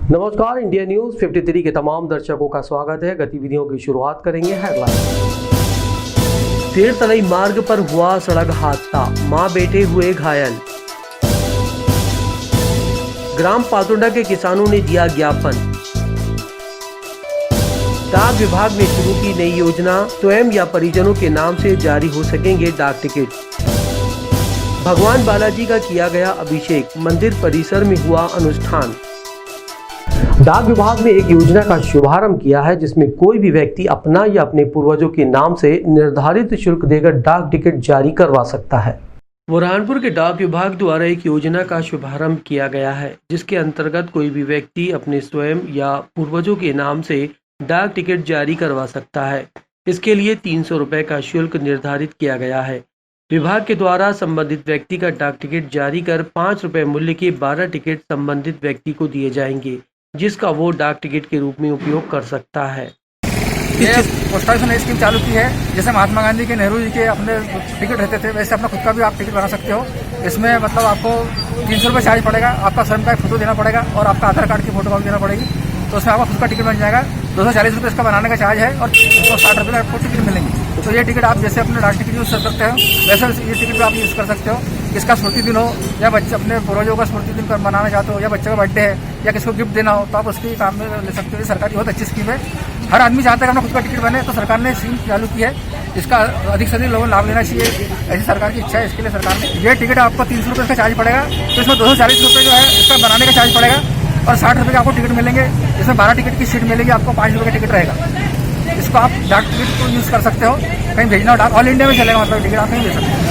नमस्कार, India news 53 के तमाम दर्शकों का स्वागत है। गतिविधियों की शुरुआत करेंगे हेडलाइन। तेरतलई मार्ग पर हुआ सड़क हादसा, मां बेटे हुए घायल। ग्राम पातुंडा के किसानों ने दिया ज्ञापन। डाक विभाग ने शुरू की नई योजना, स्वयं या परिजनों के नाम से जारी हो सकेंगे डाक टिकट। भगवान बालाजी का किया गया अभिषेक, मंदिर परिसर में हुआ अनुष्ठान। डाक विभाग ने एक योजना का शुभारंभ किया है जिसमें कोई भी व्यक्ति अपना या अपने पूर्वजों के नाम से निर्धारित शुल्क देकर डाक टिकट जारी करवा सकता है। बुरहानपुर के डाक विभाग द्वारा एक योजना का शुभारंभ किया गया है जिसके अंतर्गत कोई भी व्यक्ति अपने स्वयं या पूर्वजों के नाम से डाक टिकट जारी करवा सकता है। इसके लिए 300 रुपये का शुल्क निर्धारित किया गया है। विभाग के द्वारा संबंधित व्यक्ति का डाक टिकट जारी कर 5 रुपये मूल्य के 12 टिकट संबंधित व्यक्ति को दिए जाएंगे, जिसका वो डाक टिकट के रूप में उपयोग कर सकता है। ये पोस्ट ऑफिस ने स्कीम चालू की है। जैसे महात्मा गांधी के, नेहरू जी के अपने टिकट रहते थे, वैसे अपना खुद का भी आप टिकट बना सकते हो। इसमें मतलब आपको 300 रुपये चार्ज पड़ेगा, आपका स्वयं का फोटो देना पड़ेगा और आपका आधार कार्ड की फोटो कॉपी देना पड़ेगी, तो उसमें आपका खुद का टिकट बन जाएगा। 240 रुपये इसका बनाने का चार्ज है और 260 रुपये आपको टिकट मिलेंगे। तो ये टिकट आप जैसे अपने डाक टिकट यूज़ कर सकते हो, वैसे ये टिकट भी आप यूज़ कर सकते हो। इसका स्मृति दिन हो या बच्चे अपने पूर्वजों का स्मृति दिन मनाना चाहते हो या बच्चे का बर्थडे है या किसी को गिफ्ट देना हो, तो आप उसके काम में ले सकते हो। सरकारी बहुत अच्छी स्कीम है। हर आदमी चाहता है कि अपना खुद का टिकट बने, तो सरकार ने स्कीम चालू की है। इसका अधिक से अधिक लोगों को लाभ लेना चाहिए, ऐसी सरकार की इच्छा है। इसके लिए सरकार ने ये टिकट आपको 300 रुपये का चार्ज पड़ेगा, तो इसमें 240 रुपये जो है इसका बनाने का चार्ज पड़ेगा और 60 रुपये का आपको टिकट मिलेंगे। इसमें 12 टिकट की सीट मिलेगी, आपको 5 रुपये का टिकट रहेगा। इसको आप डाक टिकट को यूज़ कर सकते हो, कहीं भेजना हो डाक ऑल इंडिया में चलेगा, मतलब टिकट आप कहीं ले सकते हो।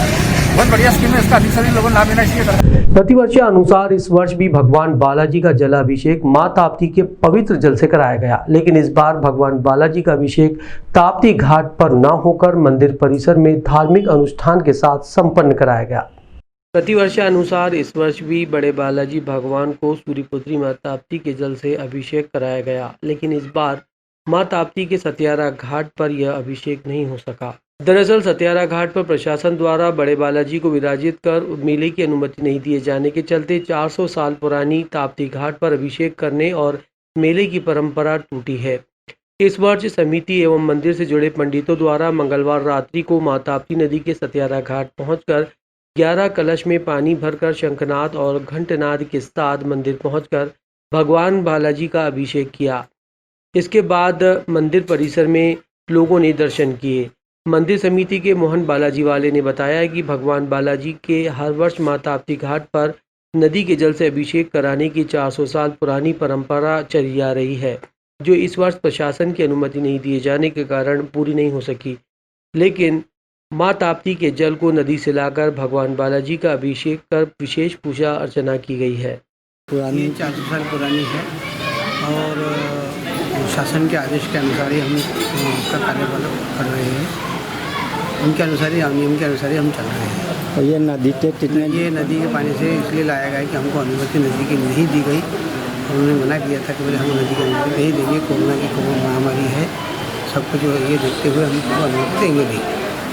बहुत बढ़िया स्कीम है, इसका अधिक से अधिक लोगों को लाभ लेना चाहिए। प्रतिवर्ष अनुसार इस वर्ष भी भगवान बालाजी का जलाभिषेक मां ताप्ती के पवित्र जल से कराया गया, लेकिन इस बार भगवान बालाजी का अभिषेक ताप्ती घाट पर न होकर मंदिर परिसर में धार्मिक अनुष्ठान के साथ संपन्न कराया गया। प्रतिवर्ष अनुसार इस वर्ष भी बड़े बालाजी भगवान को सूर्यपुत्री मां ताप्ती के जल से अभिषेक कराया गया, लेकिन इस बार मां ताप्ती के सत्यारा घाट पर यह अभिषेक नहीं हो सका। दरअसल सत्यारा घाट पर प्रशासन द्वारा बड़े बालाजी को विराजित कर मेले की अनुमति नहीं दिए जाने के चलते 400 साल पुरानी ताप्ती घाट पर अभिषेक करने और मेले की परंपरा टूटी है। इस वर्ष समिति एवं मंदिर से जुड़े पंडितों द्वारा मंगलवार रात्रि को मां ताप्ती नदी के सत्यारा घाट पहुंचकर 11 कलश में पानी भरकर शंखनाद और घंटनाद के साथ मंदिर पहुंचकर भगवान बालाजी का अभिषेक किया। इसके बाद मंदिर परिसर में लोगों ने दर्शन किए। मंदिर समिति के मोहन बालाजी वाले ने बताया कि भगवान बालाजी के हर वर्ष मां ताप्ती घाट पर नदी के जल से अभिषेक कराने की 400 साल पुरानी परंपरा चली आ रही है, जो इस वर्ष प्रशासन की अनुमति नहीं दिए जाने के कारण पूरी नहीं हो सकी। लेकिन मां ताप्ती के जल को नदी से लाकर भगवान बालाजी का अभिषेक कर विशेष पूजा अर्चना की गई है। पुरानी 400 साल पुरानी है और शासन के आदेश के अनुसार ही हम उसका कार्य कर रहे हैं। उनके अनुसार ही, नियम के अनुसार ही हम चल रहे हैं। और ये नदी ये नदी के पानी से इसलिए लाया गया कि हमको अनुमति नदी की नहीं दी गई। उन्होंने मना किया था कि बोले हम नदी की अनुमति नहीं देंगे, कोरोना की महामारी है, सब कुछ ये देखते हुए हमको अनुमति देंगे नहीं।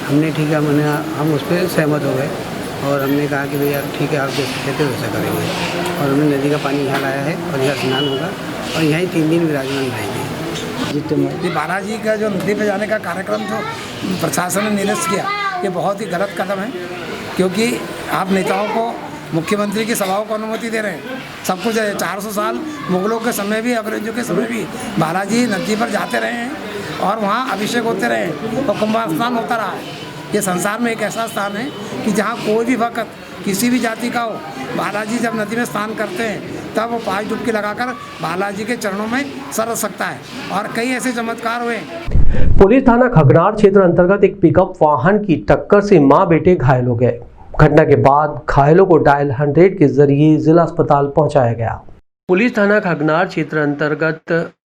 हमने ठीक है, हम उस पर सहमत हो गए और हमने कहा कि भैया ठीक है, आप जैसे कहते हो वैसा करेंगे। और हमने नदी का पानी यहाँ लाया है और यहाँ स्नान होगा और यहाँ 3 दिन विराजमान रहेंगे। बालाजी का जो नदी पे जाने का कार्यक्रम जो प्रशासन ने निरस्त किया, ये बहुत ही गलत कदम है, क्योंकि आप नेताओं को, मुख्यमंत्री की सभाओं को अनुमति दे रहे हैं। सब कुछ है। 400 साल मुगलों के समय भी, अंग्रेजों के समय भी बालाजी नदी पर जाते रहे हैं और वहाँ अभिषेक होते रहे हैं और कुंभ स्नान होता रहा है। ये संसार में एक ऐसा स्थान है कि जहाँ कोई भी भक्त किसी भी जाति का हो, बालाजी जब नदी में स्नान करते हैं तब वो 5 डुबकी लगाकर बालाजी के चरणों में सर रख सकता है। और कई ऐसे चमत्कार हुए। पुलिस थाना खगनार क्षेत्र अंतर्गत एक पिकअप वाहन की टक्कर से मां बेटे घायल हो गए। घटना के बाद घायलों को डायल 100 के जरिए जिला अस्पताल पहुंचाया गया। पुलिस थाना खगनार क्षेत्र अंतर्गत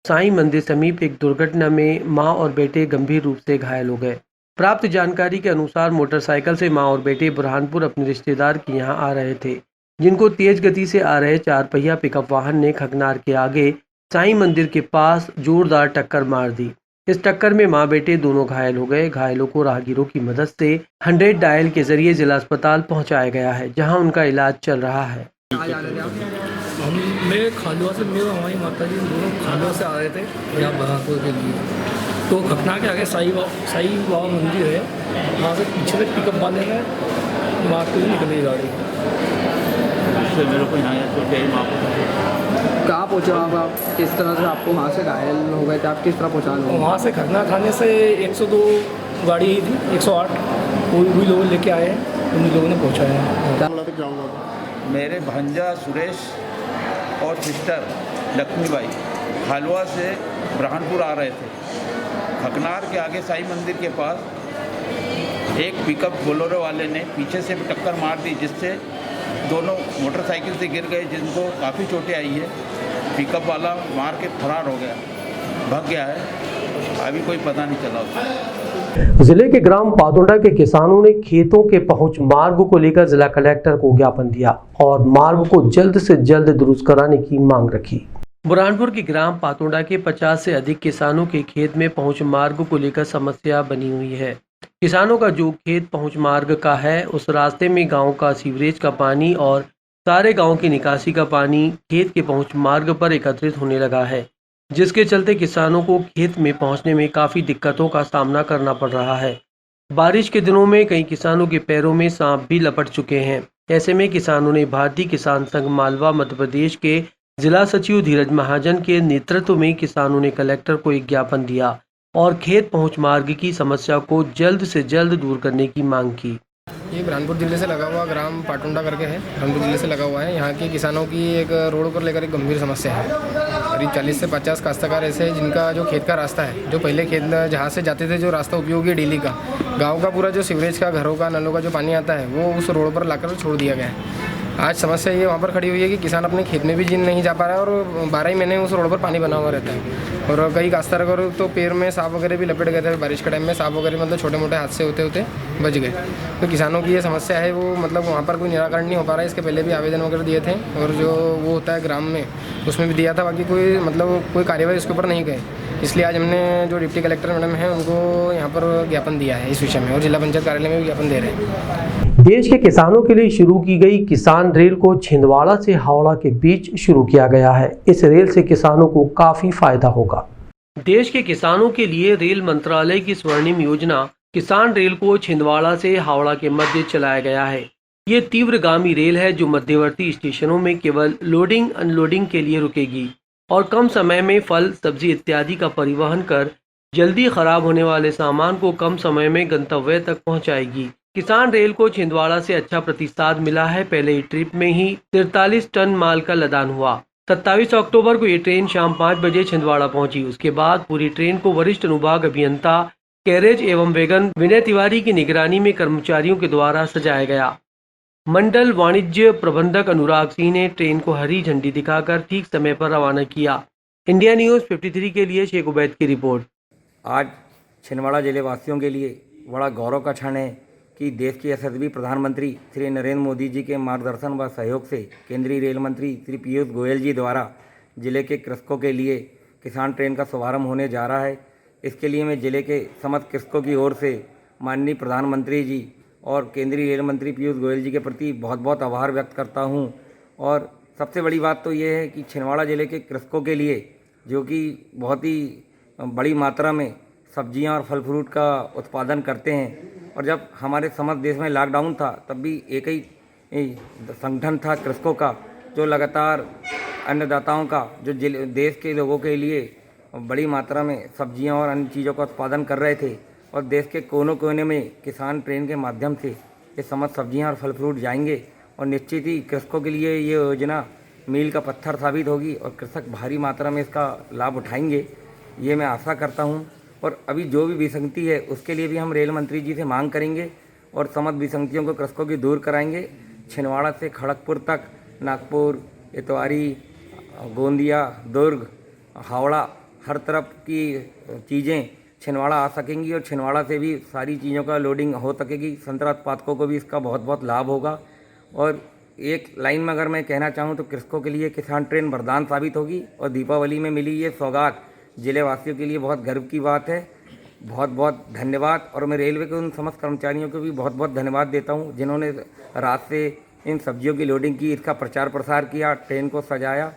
साईं मंदिर समीप एक दुर्घटना में मां और बेटे गंभीर रूप से घायल हो गए। प्राप्त जानकारी के अनुसार मोटरसाइकिल से मां और बेटे बुरहानपुर अपने रिश्तेदार के यहां आ रहे थे, जिनको तेज गति से आ रहे 4 पहिया पिकअप वाहन ने खगनार के आगे साईं मंदिर के पास जोरदार टक्कर मार दी। इस टक्कर में मां बेटे दोनों घायल हो गए। घायलों को राहगीरों की मदद से 100 डायल के जरिए जिला अस्पताल पहुंचाया गया है, जहां उनका इलाज चल रहा है। मैं खालुआ से, मेरे हमारी माता जी दोनों खालुआ से आ रहे थे यहाँ बहादुर के लिए। तो खतना के आगे साई बाबा मंदिर है, वहाँ से पीछे से पिकअप वाले ने मारते हुए निकली गाड़ी। मेरे को यहाँ तो कहाँ पहुँचे आप किस तरह से आपको वहाँ से घायल हो गए थे, आप किस तरह पहुँचा लोग? वहाँ से खतना खाने से 102 गाड़ी थी, 108 वही लोग लेके आए हैं, उन्हीं लोगों ने पहुँचाया। मेरे भंजा सुरेश और सिस्टर लक्ष्मीबाई खालवा से ब्रह्मपुर आ रहे थे। खकनार के आगे साई मंदिर के पास एक पिकअप बोलेरो वाले ने पीछे से टक्कर मार दी, जिससे दोनों मोटरसाइकिल से गिर गए, जिनको काफ़ी चोटें आई है। पिकअप वाला मार के फरार हो गया, भाग गया है, अभी कोई पता नहीं चला उसका। जिले के ग्राम पातोंडा के किसानों ने खेतों के पहुंच मार्ग को लेकर जिला कलेक्टर को ज्ञापन दिया और मार्ग को जल्द से जल्द दुरुस्त कराने की मांग रखी। बुरहानपुर के ग्राम पातोंडा के 50 से अधिक किसानों के खेत में पहुंच मार्ग को लेकर समस्या बनी हुई है। किसानों का जो खेत पहुंच मार्ग का है, उस रास्ते में गांव का सीवरेज का पानी और सारे गांव की निकासी का पानी खेत के पहुंच मार्ग पर एकत्रित होने लगा है, जिसके चलते किसानों को खेत में पहुंचने में काफ़ी दिक्कतों का सामना करना पड़ रहा है। बारिश के दिनों में कई किसानों के पैरों में सांप भी लपट चुके हैं। ऐसे में किसानों ने भारतीय किसान संघ मालवा मध्य प्रदेश के जिला सचिव धीरज महाजन के नेतृत्व में किसानों ने कलेक्टर को एक ज्ञापन दिया और खेत पहुंच मार्ग की समस्या को जल्द से जल्द दूर करने की मांग की। ये बुरहानपुर जिले से लगा हुआ ग्राम पाटुंडा करके है, बुरहानपुर जिले से लगा हुआ है। यहाँ के किसानों की एक रोड को लेकर एक गंभीर समस्या है। करीब 40 से 50 काश्तकार ऐसे हैं जिनका जो खेत का रास्ता है, जो पहले खेत जहाँ से जाते थे, जो रास्ता उपयोगी है डेली का, गांव का पूरा जो सीवरेज का, घरों का, नलों का जो पानी आता है, वो उस रोड पर लाकर छोड़ दिया गया है। आज समस्या ये वहाँ पर खड़ी हुई है कि किसान अपने खेत में भी जीन नहीं जा पा रहा है और 12 ही महीने उस रोड पर पानी बना हुआ रहता है। और कई काश्तकार तो पैर में सांप वगैरह भी लपेट गए थे बारिश के टाइम में। सांप वगैरह मतलब छोटे मोटे हादसे होते होते बच गए। तो किसानों की ये समस्या है, वो मतलब वहाँ पर कोई निराकरण नहीं हो पा रहा है। इसके पहले भी आवेदन वगैरह दिए थे और जो वो होता है ग्राम में, उसमें भी दिया था, बाकी कोई मतलब कोई कार्यवाही इसके ऊपर नहीं गए। इसलिए आज हमने जो डिप्टी कलेक्टर मैडम है उनको यहाँ पर ज्ञापन दिया है इस विषय में, और जिला पंचायत कार्यालय में भी ज्ञापन दे रहे हैं। देश के किसानों के लिए शुरू की गई किसान रेल को छिंदवाड़ा से हावड़ा के बीच शुरू किया गया है। इस रेल से किसानों को काफी फायदा होगा। देश के किसानों के लिए रेल मंत्रालय की स्वर्णिम योजना किसान रेल को छिंदवाड़ा से हावड़ा के मध्य चलाया गया है। ये तीव्रगामी रेल है जो मध्यवर्ती स्टेशनों में केवल लोडिंग अनलोडिंग के लिए रुकेगी और कम समय में फल, सब्जी इत्यादि का परिवहन कर जल्दी खराब होने वाले सामान को कम समय में गंतव्य तक पहुंचाएगी। किसान रेल को छिंदवाड़ा से अच्छा प्रतिसाद मिला है। पहले ही ट्रिप में ही 43 टन माल का लदान हुआ। 27 अक्टूबर को ये ट्रेन शाम 5 बजे छिंदवाड़ा पहुंची। उसके बाद पूरी ट्रेन को वरिष्ठ अनुभाग अभियंता कैरेज एवं वैगन विनय तिवारी की निगरानी में कर्मचारियों के द्वारा सजाया गया। मंडल वाणिज्य प्रबंधक अनुराग सिंह ने ट्रेन को हरी झंडी दिखाकर ठीक समय पर रवाना किया। इंडिया न्यूज़ 53 के लिए शेख उबैद की रिपोर्ट। आज छिंदवाड़ा जिले वासियों के लिए बड़ा गौरव का क्षण है कि देश के यशस्वी प्रधानमंत्री श्री नरेंद्र मोदी जी के मार्गदर्शन व सहयोग से केंद्रीय रेल मंत्री श्री पीयूष गोयल जी द्वारा जिले के कृषकों के लिए किसान ट्रेन का शुभारंभ होने जा रहा है। इसके लिए मैं जिले के समस्त कृषकों की ओर से माननीय प्रधानमंत्री जी और केंद्रीय रेल मंत्री पीयूष गोयल जी के प्रति बहुत बहुत आभार व्यक्त करता हूं। और सबसे बड़ी बात तो ये है कि छिंदवाड़ा जिले के कृषकों के लिए, जो कि बहुत ही बड़ी मात्रा में सब्जियां और फल फ्रूट का उत्पादन करते हैं, और जब हमारे समस्त देश में लॉकडाउन था तब भी एक ही संगठन था कृषकों का, जो लगातार अन्नदाताओं का, जो देश के लोगों के लिए बड़ी मात्रा में सब्जियां और अन्य चीज़ों का उत्पादन कर रहे थे। और देश के कोनों कोने में किसान ट्रेन के माध्यम से ये समस्त सब्जियां और फल फ्रूट जाएंगे और निश्चित ही कृषकों के लिए ये योजना मील का पत्थर साबित होगी और कृषक भारी मात्रा में इसका लाभ उठाएंगे, ये मैं आशा करता हूँ। और अभी जो भी विसंगति है उसके लिए भी हम रेल मंत्री जी से मांग करेंगे और समस्त विसंगतियों को कृषकों की दूर कराएंगे। छिंदवाड़ा से खड़गपुर तक, नागपुर, इतवारी, गोंदिया, दुर्ग, हावड़ा, हर तरफ की चीज़ें छिंदवाड़ा आ सकेंगी और छिंदवाड़ा से भी सारी चीज़ों का लोडिंग हो सकेगी। संतरा उत्पादकों को भी इसका बहुत बहुत लाभ होगा। और एक लाइन में अगर मैं कहना चाहूँ तो कृषकों के लिए किसान ट्रेन वरदान साबित होगी और दीपावली में मिली ये सौगात जिले वासियों के लिए बहुत गर्व की बात है। बहुत बहुत धन्यवाद। और मैं रेलवे के उन समस्त कर्मचारियों को भी बहुत बहुत धन्यवाद देता हूं जिन्होंने रात से इन सब्जियों की लोडिंग की, इसका प्रचार प्रसार किया, ट्रेन को सजाया